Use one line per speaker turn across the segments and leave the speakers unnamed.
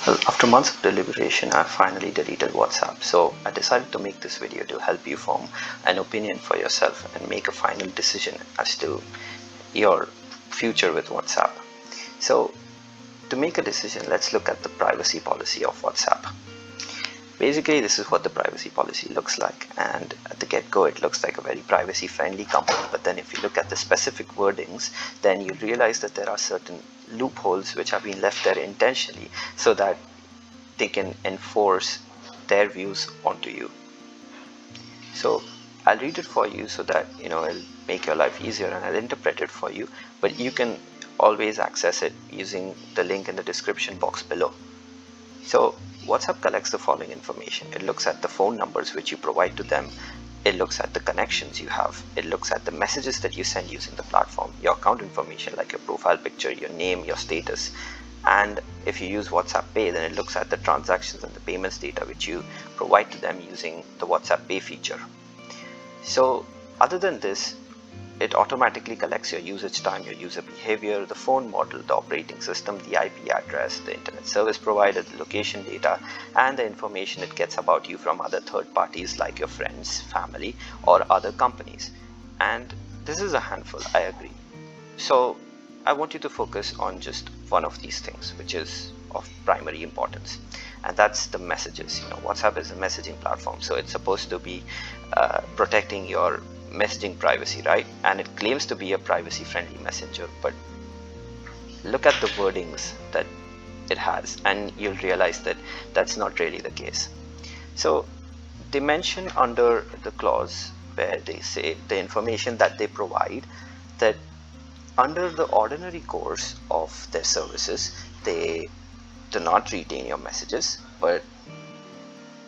Well, after months of deliberation, I finally deleted WhatsApp. So I decided to make this video to help you form an opinion for yourself and make a final decision as to your future with WhatsApp. So to make a decision, let's look at the privacy policy of WhatsApp. Basically, this is what the privacy policy looks like, and at the get-go it looks like a very privacy friendly company, but then if you look at the specific wordings, then you realize that there are certain loopholes which have been left there intentionally so that they can enforce their views onto you. So I'll read it for you so that it'll make your life easier, and I'll interpret it for you, but you can always access it using the link in the description box below. So WhatsApp collects the following information. It looks at the phone numbers which you provide to them. It looks at the connections you have. It looks at the messages that you send using the platform, your account information like your profile picture, your name, your status. And if you use WhatsApp Pay, then it looks at the transactions and the payments data which you provide to them using the WhatsApp Pay feature. So other than this, it automatically collects your usage time, your user behavior, the phone model, the operating system, the IP address, the internet service provider, the location data, and the information it gets about you from other third parties like your friends, family, or other companies. And this is a handful, I agree. So I want you to focus on just one of these things, which is of primary importance, and that's the messages. WhatsApp is a messaging platform, so it's supposed to be protecting your messaging privacy, right? And it claims to be a privacy friendly messenger, but look at the wordings that it has and you'll realize that that's not really the case. So they mention under the clause where they say the information that they provide, that under the ordinary course of their services they do not retain your messages, but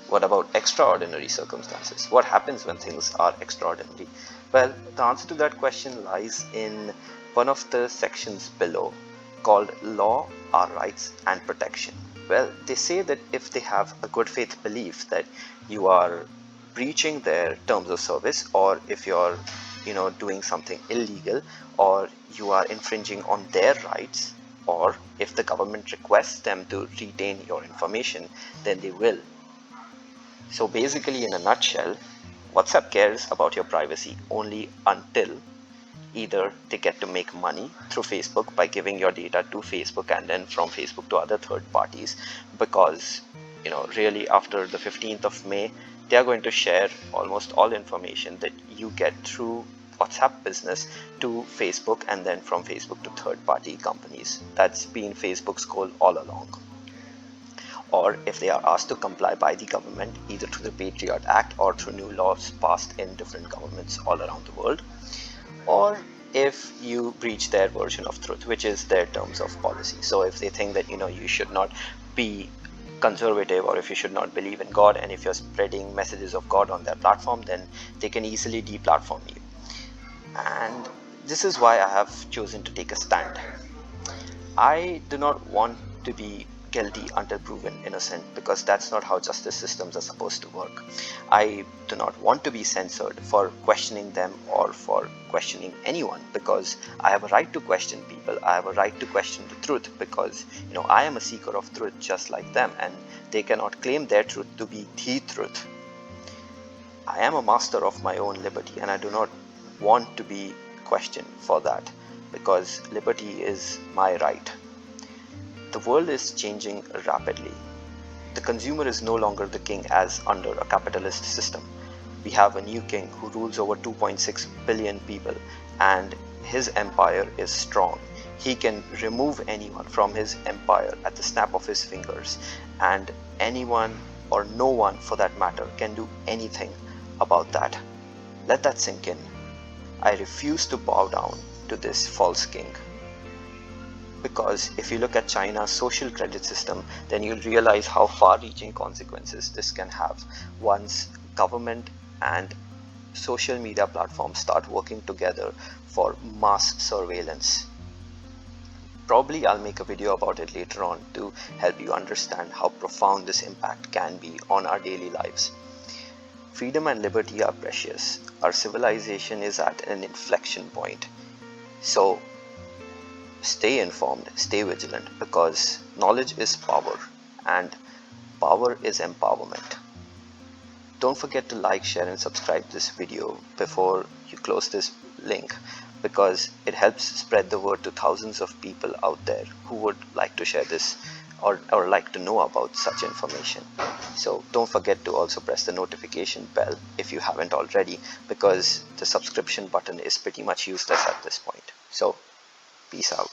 what about extraordinary circumstances? What happens when things are extraordinary? Well, the answer to that question lies in one of the sections below called Law, Our Rights and Protection. Well, they say that if they have a good faith belief that you are breaching their terms of service, or if you're doing something illegal, or you are infringing on their rights, or if the government requests them to retain your information, then they will. So basically, in a nutshell, WhatsApp cares about your privacy only until either they get to make money through Facebook by giving your data to Facebook and then from Facebook to other third parties, because really after the 15th of May they are going to share almost all information that you get through WhatsApp business to Facebook and then from Facebook to third party companies. That's been Facebook's goal all along. Or if they are asked to comply by the government either through the Patriot Act or through new laws passed in different governments all around the world, or if you breach their version of truth, which is their terms of policy. So if they think that you should not be conservative, or if you should not believe in God, and if you're spreading messages of God on their platform, then they can easily deplatform you. And this is why I have chosen to take a stand. I do not want to be guilty until proven innocent, because that's not how justice systems are supposed to work. I do not want to be censored for questioning them or for questioning anyone, because I have a right to question people. I have a right to question the truth, because I am a seeker of truth just like them, and they cannot claim their truth to be the truth. I am a master of my own liberty, and I do not want to be questioned for that, because liberty is my right. The world is changing rapidly. The consumer is no longer the king as under a capitalist system. We have a new king who rules over 2.6 billion people, and his empire is strong. He can remove anyone from his empire at the snap of his fingers, and anyone or no one for that matter can do anything about that. Let that sink in. I refuse to bow down to this false king. Because if you look at China's social credit system, then you'll realize how far-reaching consequences this can have once government and social media platforms start working together for mass surveillance. Probably I'll make a video about it later on to help you understand how profound this impact can be on our daily lives. Freedom and liberty are precious. Our civilization is at an inflection point. So stay informed, stay vigilant, because knowledge is power, and power is empowerment. Don't forget to like, share and subscribe this video before you close this link, because it helps spread the word to thousands of people out there who would like to share this or like to know about such information. So don't forget to also press the notification bell if you haven't already, because the subscription button is pretty much useless at this point. So peace out.